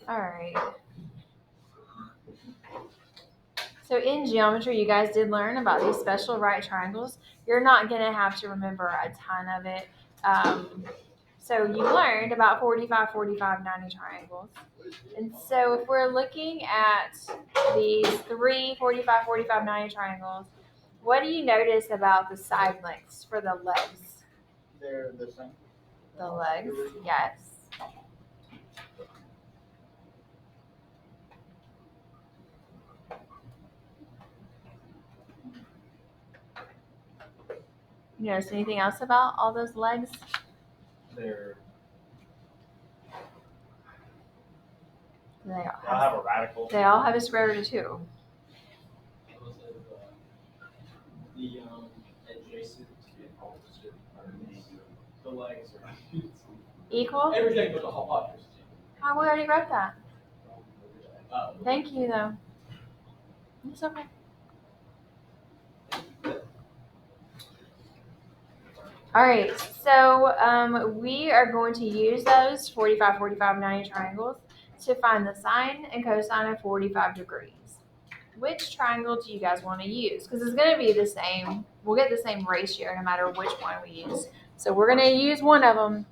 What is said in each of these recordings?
All right. So in geometry, you guys did learn about these special right triangles. You're not going to have to remember a ton of it. So you learned about 45, 45, 90 triangles. And so if we're looking at these 45, 45, 90 triangles, what do you notice about the side lengths for the legs? They're the same. The legs, yes. You notice anything else about all those legs? They have a radical. They all have a square root of 2. The adjacent the legs are Equal? everything but the hypotenuse. Oh, we already wrote that. Oh. Thank you, though. It's okay. All right, so we are going to use those 45, 45, 90 triangles to find the sine and cosine of 45 degrees. Which triangle do you guys want to use? Because it's going to be the same. We'll get the same ratio no matter which one we use. So we're going to use one of them.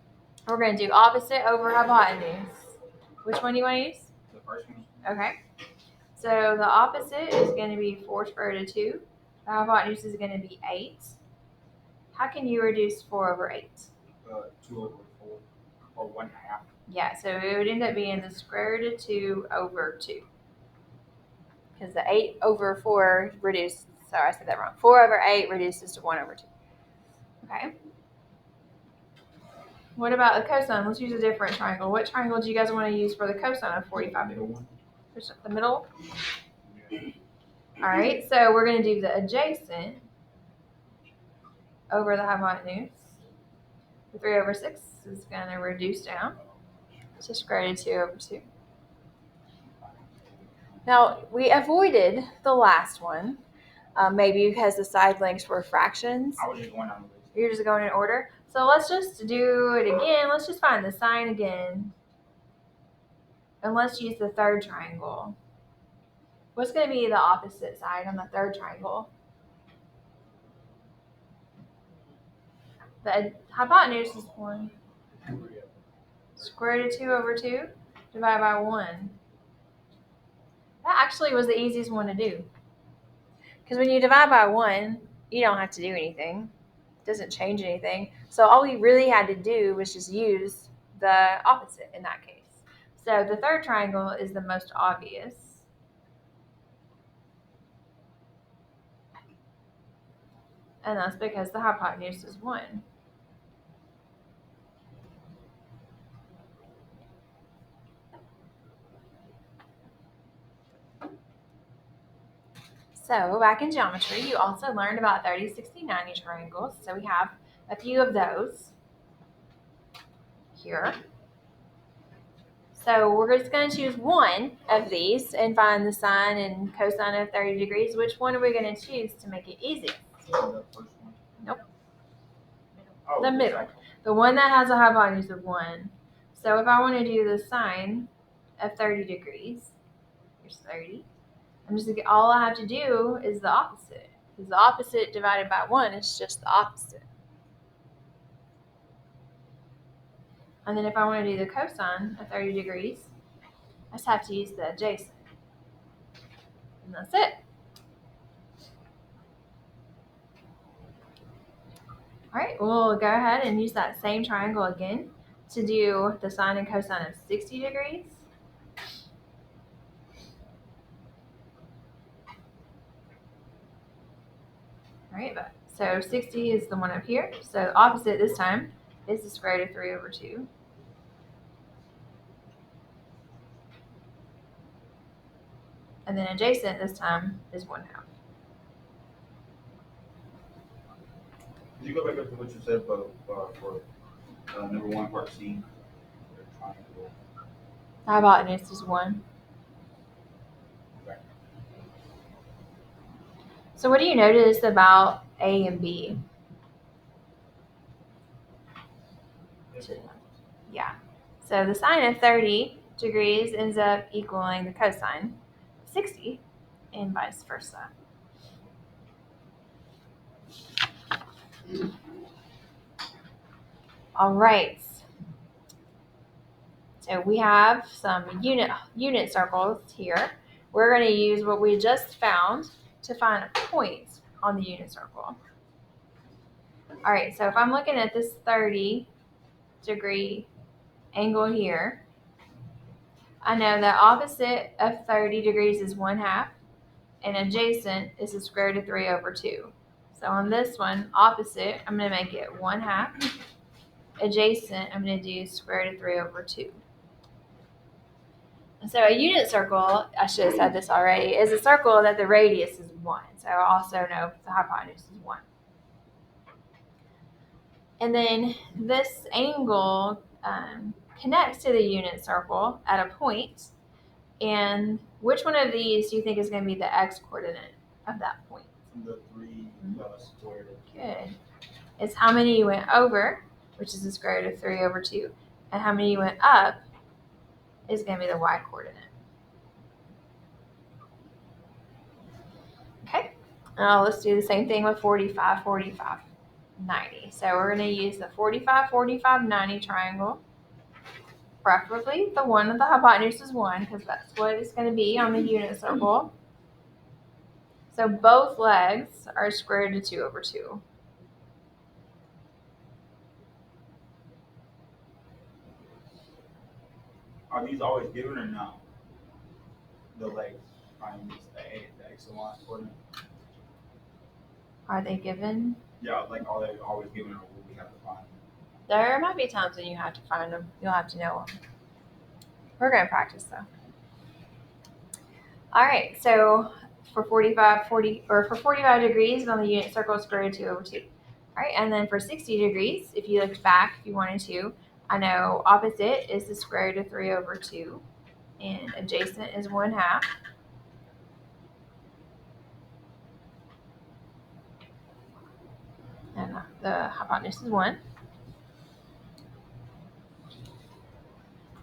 We're going to do opposite over hypotenuse. Which one do you want to use? The first one. Okay. So the opposite is going to be 4 square root of 2. The hypotenuse is going to be 8. How can you reduce 4 over 8? 2 over 4, or 1/2. Yeah, so it would end up being the square root of 2 over 2. Because the 8 over 4 reduced, sorry, I said that wrong. 4 over 8 reduces to 1 over 2. Okay. What about the cosine? Let's use a different triangle. What triangle do you guys want to use for the cosine of 45 degrees? The middle? All right, so we're going to do the adjacent over the hypotenuse. The 3 over 6 is going to reduce down to square root of 2 over 2. Now, we avoided the last one, maybe because the side lengths were fractions. I was just going on the list. You're just going in order. So let's just do it again. Let's just find the sine again. And let's use the third triangle. What's going to be the opposite side on the third triangle? The hypotenuse is 1. Square root of 2 over 2 divided by 1. That actually was the easiest one to do. Because when you divide by 1, you don't have to do anything. It doesn't change anything. So all we really had to do was just use the opposite in that case. So the third triangle is the most obvious. And that's because the hypotenuse is 1. So back in geometry, you also learned about 30, 60, 90 triangles. So we have a few of those here. So we're just going to choose one of these and find the sine and cosine of 30 degrees. Which one are we going to choose to make it easy? The first one. Nope. Oh, The middle. The one that has a hypotenuse of 1. So if I want to do the sine of 30 degrees, here's 30. I'm just all I have to do is the opposite. Because the opposite divided by 1 is just the opposite. And then if I want to do the cosine of 30 degrees, I just have to use the adjacent. And that's it. All right, we'll go ahead and use that same triangle again to do the sine and cosine of 60 degrees. All right, so 60 is the one up here. So opposite this time is the square root of 3 over 2. And then adjacent this time is 1/2. Did you go back up to what you said for number 1, part C? The hypotenuse is 1. Okay. So what do you notice about A and B? Yeah. So the sine of 30 degrees ends up equaling the cosine of 60 and vice versa. All right. So we have some unit circles here. We're going to use what we just found to find a point on the unit circle. All right, so if I'm looking at this 30-degree angle here, I know that opposite of 30 degrees is 1/2, and adjacent is the square root of 3 over 2. So on this one, opposite, I'm going to make it 1/2. Adjacent, I'm going to do square root of 3 over 2. So a unit circle, I should have said this already, is a circle that the radius is 1. So I also know the hypotenuse is 1. And then this angle connects to the unit circle at a point. And which one of these do you think is going to be the x-coordinate of that point? The 3 squared. Good. It's how many you went over, which is the square root of 3 over 2. And how many you went up is going to be the y-coordinate. Okay. Now let's do the same thing with 45, 45, 90. So we're going to use the 45, 45, 90 triangle. Preferably the one with the hypotenuse is 1, because that's what it's going to be on the unit circle. So both legs are square root of 2 over 2. Are these always given or no? The legs, the x and y coordinate. Are they given? Yeah, like are they always given, or will we have to find them? There might be times when you have to find them. You'll have to know them. We're going to practice though. All right, so for 45 degrees on the unit circle, square root of 2 over 2. All right, and then for 60 degrees, if you looked back, if you wanted to, I know opposite is the square root of 3 over 2, and adjacent is 1/2. And the hypotenuse is 1.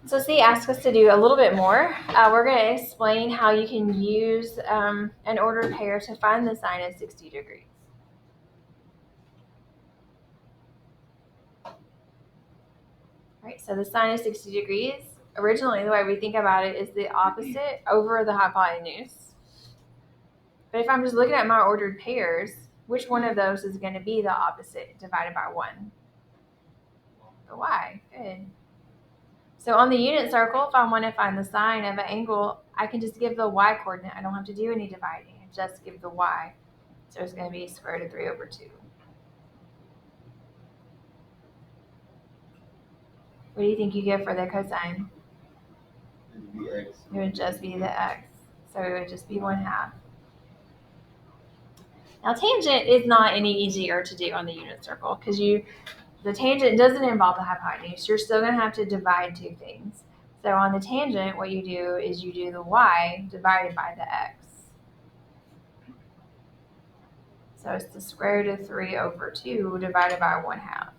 So C asked us to do a little bit more. We're going to explain how you can use an ordered pair to find the sine of 60 degrees. All right, so the sine of 60 degrees, originally the way we think about it is the opposite over the hypotenuse. But if I'm just looking at my ordered pairs, which one of those is going to be the opposite divided by 1? The y. Good. So on the unit circle, if I want to find the sine of an angle, I can just give the y coordinate. I don't have to do any dividing. I just give the y. So it's going to be square root of 3 over 2. What do you think you give for the cosine? It would just be the x. So it would just be 1/2. Now tangent is not any easier to do on the unit circle because the tangent doesn't involve the hypotenuse. You're still going to have to divide two things. So on the tangent, what you do is you do the y divided by the x. So it's the square root of 3 over 2 divided by 1/2.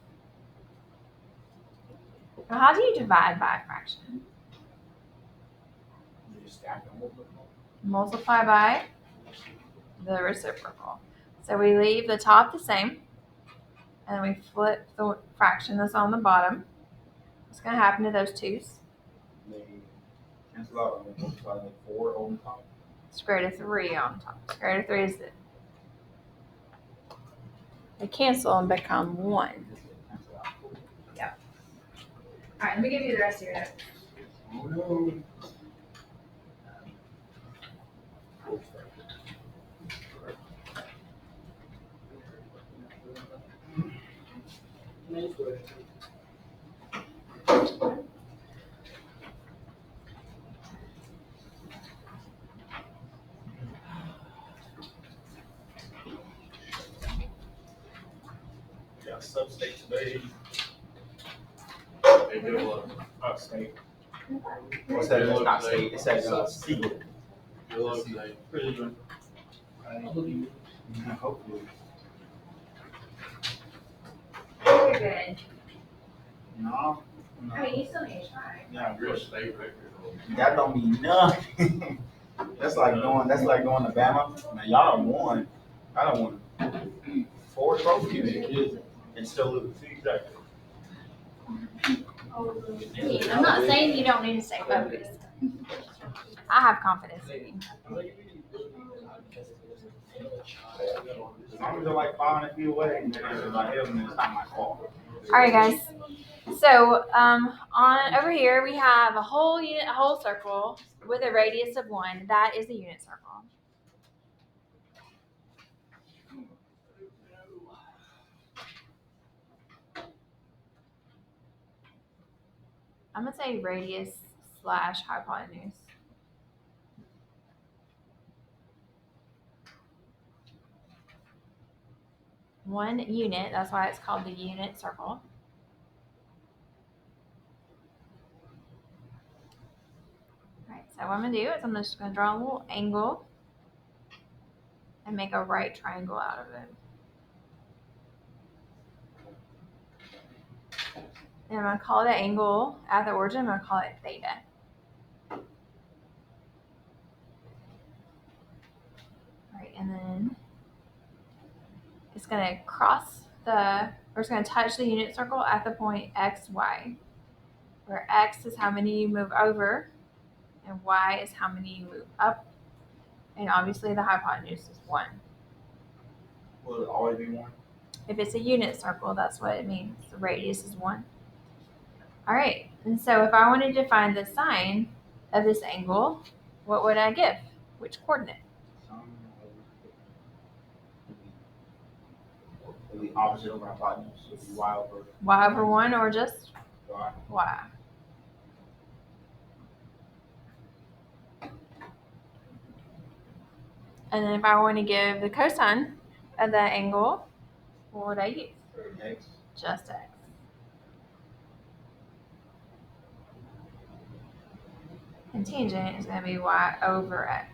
Now how do you divide by a fraction? You just stack them over. Multiply by the reciprocal. So we leave the top the same, and we flip the fraction that's on the bottom. What's going to happen to those 2's? They cancel out and multiply like 4 on top. Square root of 3 on top. Square root of 3 is it. They cancel and become 1. Cancel out. Yeah. All right, let me give you the rest of your notes. Oh no. Yeah, sub-state today. They do look. State. What's that? It's not state. It says C. They look like. Hopefully. Very good. No. I mean, you still need to try. Yeah, I You're a agree. state record. That don't mean nothing. That's like going to Bama. Man, y'all don't won. I don't won 4 trophies and still lose. Exactly. I mean, I'm not saying you don't need to stay focused. I have confidence in you. As long as they're like 500 feet away, and they're like him, then it's not my fault. All right, guys. So on over here we have a whole circle with a radius of 1. That is a unit circle. I'm gonna say radius / hypotenuse. One unit. That's why it's called the unit circle. All right. So what I'm gonna do is I'm just gonna draw a little angle and make a right triangle out of it. And I'm going to call that angle at the origin, I'm going to call it theta. All right, and then it's going to it's going to touch the unit circle at the point x, y, where x is how many you move over, and y is how many you move up, and obviously the hypotenuse is 1. Will it always be 1? If it's a unit circle, that's what it means. The radius is 1. All right, and so if I wanted to find the sine of this angle, what would I give? Which coordinate? It'll be opposite over hypotenuse. It'll be y over Y over 1 or just y. y? And then if I want to give the cosine of that angle, what would I use? X. Just x. And tangent is going to be y over x.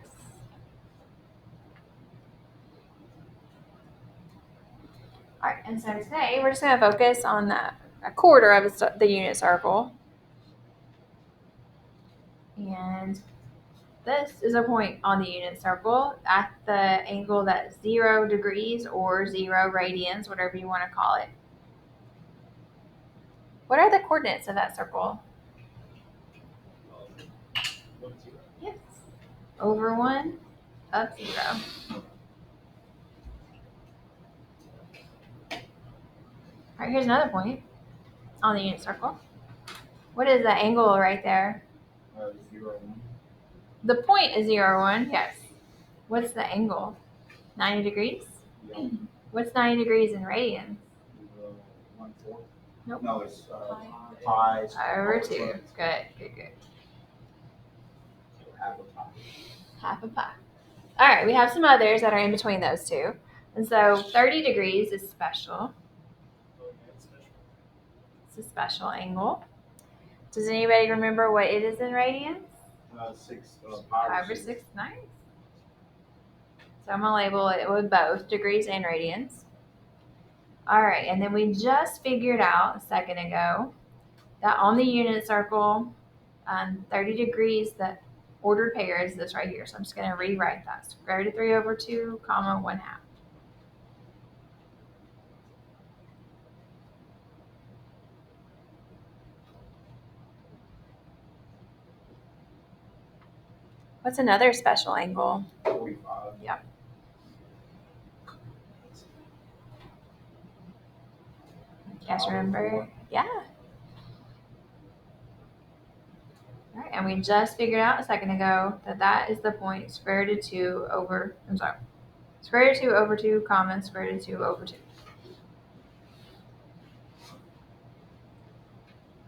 All right, and so today we're just going to focus on a quarter of the unit circle. And this is a point on the unit circle at the angle that's 0 degrees or 0 radians, whatever you want to call it. What are the coordinates of that circle? Yes. Over 1, up 0. All right, here's another point on the unit circle. What is the angle right there? 0, 1. The point is 0, 1, yes. What's the angle? 90 degrees? Yeah. What's 90 degrees in radians? 1/4. Nope. No, it's pi. Over 2. Good. Half a pi. Half a pi. All right, we have some others that are in between those two. And so 30 degrees is special. It's a special angle. Does anybody remember what it is in radians? 6. Pi over 6. Nice. So I'm going to label it with both degrees and radians. All right, and then we just figured out a second ago that on the unit circle, 30 degrees, the ordered pair is this right here. So I'm just going to rewrite that. Square root of 3 over 2, comma, 1/2. What's another special angle? 45. Yep. You guys remember? Yeah. All right, and we just figured out a second ago that is the point square root of 2 over, square root of 2 over 2, comma, square root of 2 over 2.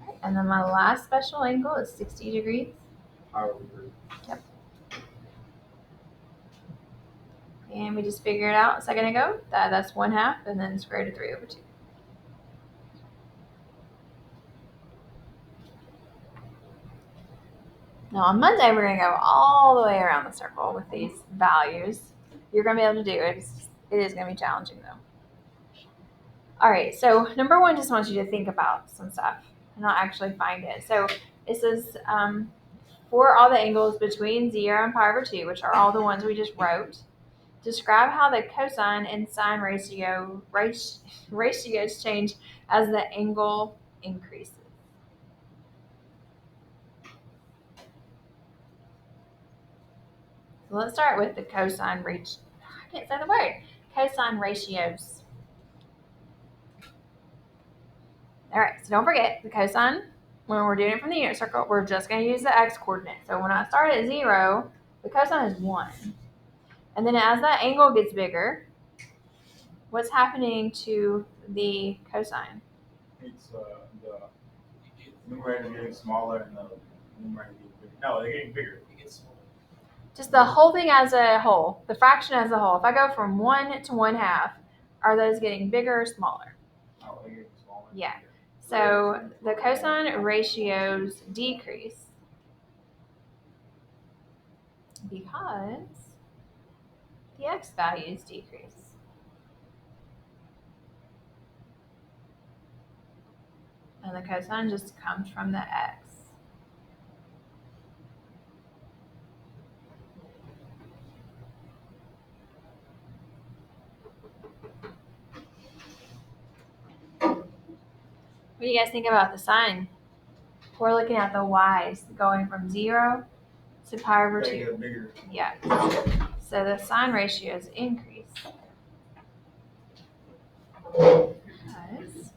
All right, and then my last special angle is 60 degrees. Pi over 3. Yep. And we just figured out a second ago that that's 1/2 and then square root of 3 over 2. Now on Monday, we're going to go all the way around the circle with these values. You're going to be able to do it. It is going to be challenging though. All right, so number 1, just wants you to think about some stuff. and I'll actually find it. So it says for all the angles between 0 and pi over 2, which are all the ones we just wrote, describe how the cosine and sine ratios change as the angle increases. So let's start with the cosine ratio. I can't say the word. Cosine ratios. All right, so don't forget the cosine. When we're doing it from the unit circle, we're just going to use the x-coordinate. So when I start at 0, the cosine is 1. And then as that angle gets bigger, what's happening to the cosine? It's the numerator getting smaller and the numerator getting bigger. No, they're getting bigger. Just the whole thing as a whole, the fraction as a whole. If I go from 1 to 1/2, are those getting bigger or smaller? Oh, they're getting smaller. Yeah. So the cosine ratios decrease because the x values decrease. And the cosine just comes from the x. What do you guys think about the sine? We're looking at the y's going from 0 to pi over They 2. get bigger. Yeah. So the sine ratios increase because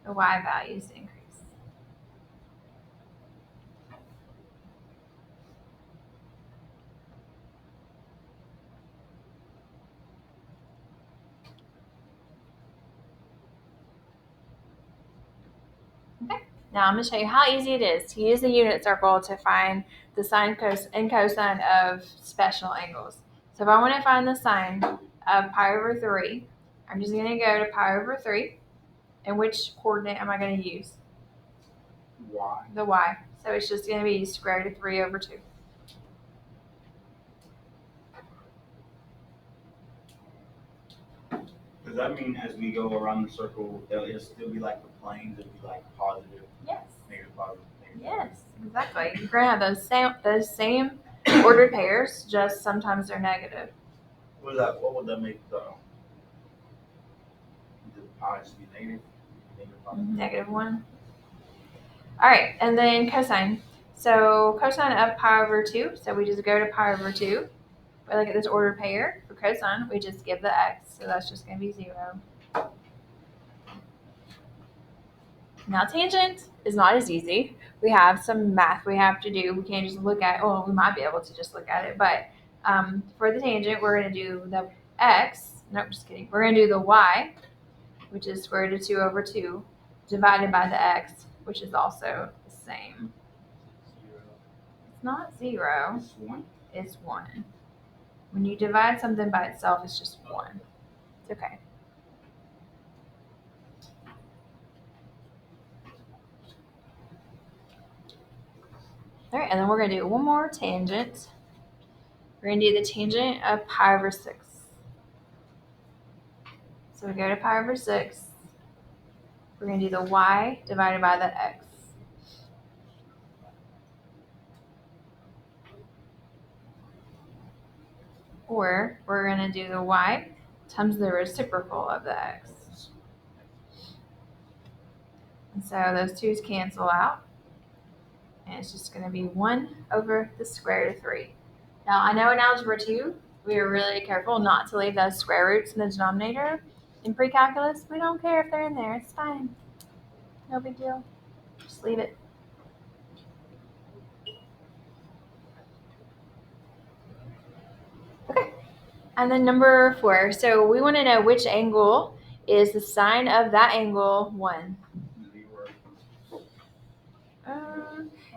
the y values increase. Okay. Now I'm going to show you how easy it is to use the unit circle to find the sine and cosine of special angles. So if I want to find the sine of pi over 3, I'm just going to go to pi over 3. And which coordinate am I going to use? Y. The y. So it's just going to be square root of 3 over 2. Does that mean as we go around the circle, it'll still be like the planes? It'll be like positive, Yes. negative, positive, negative? Yes, exactly. You're going to have those same ordered pairs, just sometimes they're negative. What would that make the pi just be negative? Negative 1. All right, and then cosine. So cosine of pi over 2. So we just go to pi over 2. We look at this ordered pair. For cosine, we just give the x. So that's just going to be 0. Now tangent is not as easy. We have some math we have to do. We can't just look at, well, we might be able to just look at it. But for the tangent, we're going to do the x. Nope, just kidding. We're going to do the y, which is square root of 2 over 2, divided by the x, which is also the same. It's not 0. It's 1. It's 1. When you divide something by itself, it's just 1. It's okay. All right, and then we're going to do one more tangent. We're going to do the tangent of pi over 6. So we go to pi over 6. We're going to do the y divided by the x. Or we're going to do the y times the reciprocal of the x. And so those 2's cancel out. And it's just going to be 1 over the square root of 3. Now, I know in Algebra 2, we are really careful not to leave those square roots in the denominator. In pre-calculus, we don't care if they're in there. It's fine. No big deal. Just leave it. Okay. And then number 4. So we want to know which angle is the sine of that angle 1.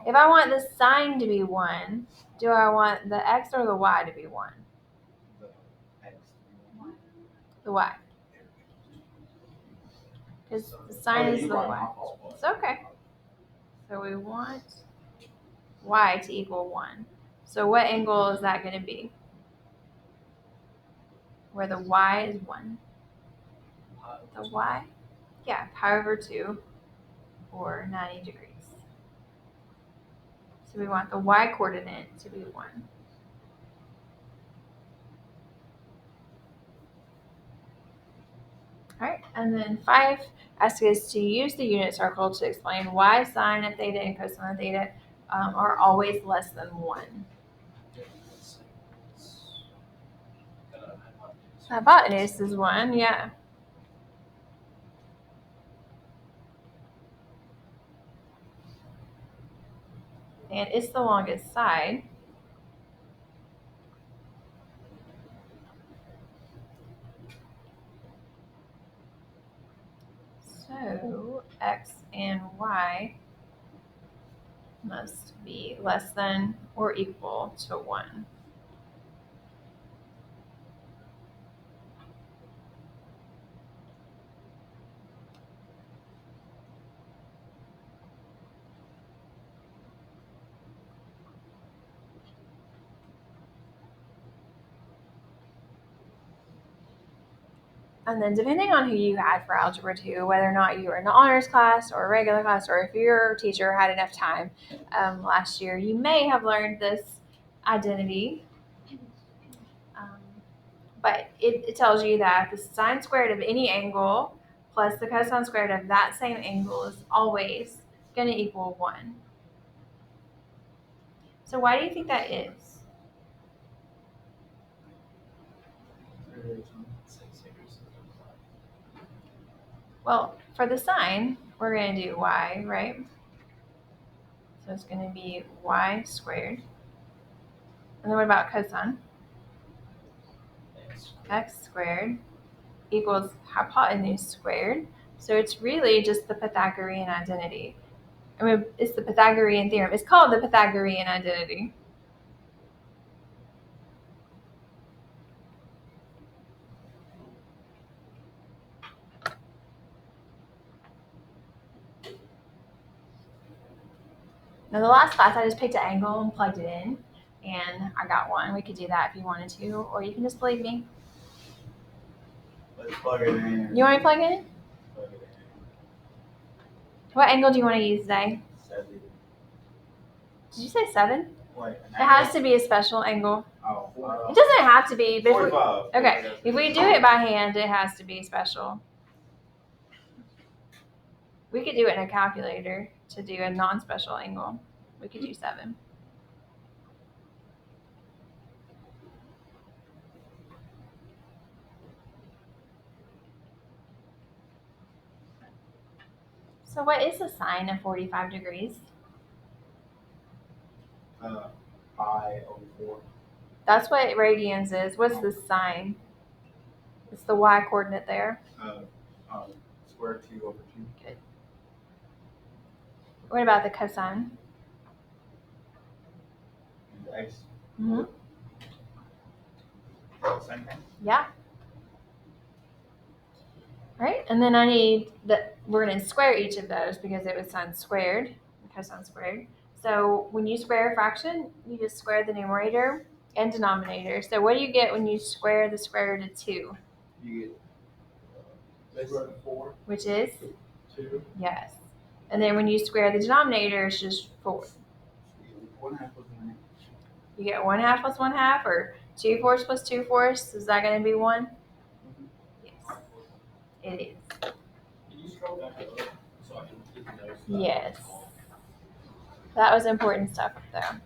If I want the sine to be 1, do I want the x or the y to be 1? The x. The y. Because the sine is the y. It's okay. So we want y to equal 1. So what angle is that going to be? Where the y is 1. The y? Yeah, pi over 2 or 90 degrees. So we want the y coordinate to be 1. All right, and then 5 asks us to use the unit circle to explain why sine of theta and cosine of theta are always less than 1. Hypotenuse is 1, yeah. And it's the longest side. So x and y must be less than or equal to 1. And then depending on who you had for Algebra 2, whether or not you were in the honors class or a regular class, or if your teacher had enough time last year, you may have learned this identity. But it tells you that the sine squared of any angle plus the cosine squared of that same angle is always going to equal 1. So why do you think that is? Well, for the sine, we're going to do y, right? So it's going to be y squared. And then what about cosine? X squared equals hypotenuse squared. So it's really just the Pythagorean identity. I mean, it's the Pythagorean theorem. It's called the Pythagorean identity. Now the last class, I just picked an angle and plugged it in, and I got 1. We could do that if you wanted to, or you can just believe me. Let's plug it in. You want me to plug it in? Plug it in. What angle do you want to use today? 7. Did you say 7? Wait, It has to be a special angle. Oh, It doesn't have to be, but 45. if we do it by hand, it has to be special. We could do it in a calculator to do a non-special angle. We could do 7. So what is the sine of 45 degrees? Pi over 4. That's what radians is. What's the sine? It's the y coordinate there. Square 2 over 2. Good. What about the cosine? And the x. Mm-hmm. Same thing. Yeah. All right, and then we're going to square each of those because it was sine squared, cosine squared. So when you square a fraction, you just square the numerator and denominator. So what do you get when you square the square root of 2? You get square root of 4. Which is? 2. Yes. And then when you square the denominator, it's just 4. 1/2 plus 1/2. You get 1/2 plus 1/2, or 2/4 plus 2/4. Is that going to be 1? Yes, it is. Can you scroll back up so I can get the notes? Yes. That was important stuff up there.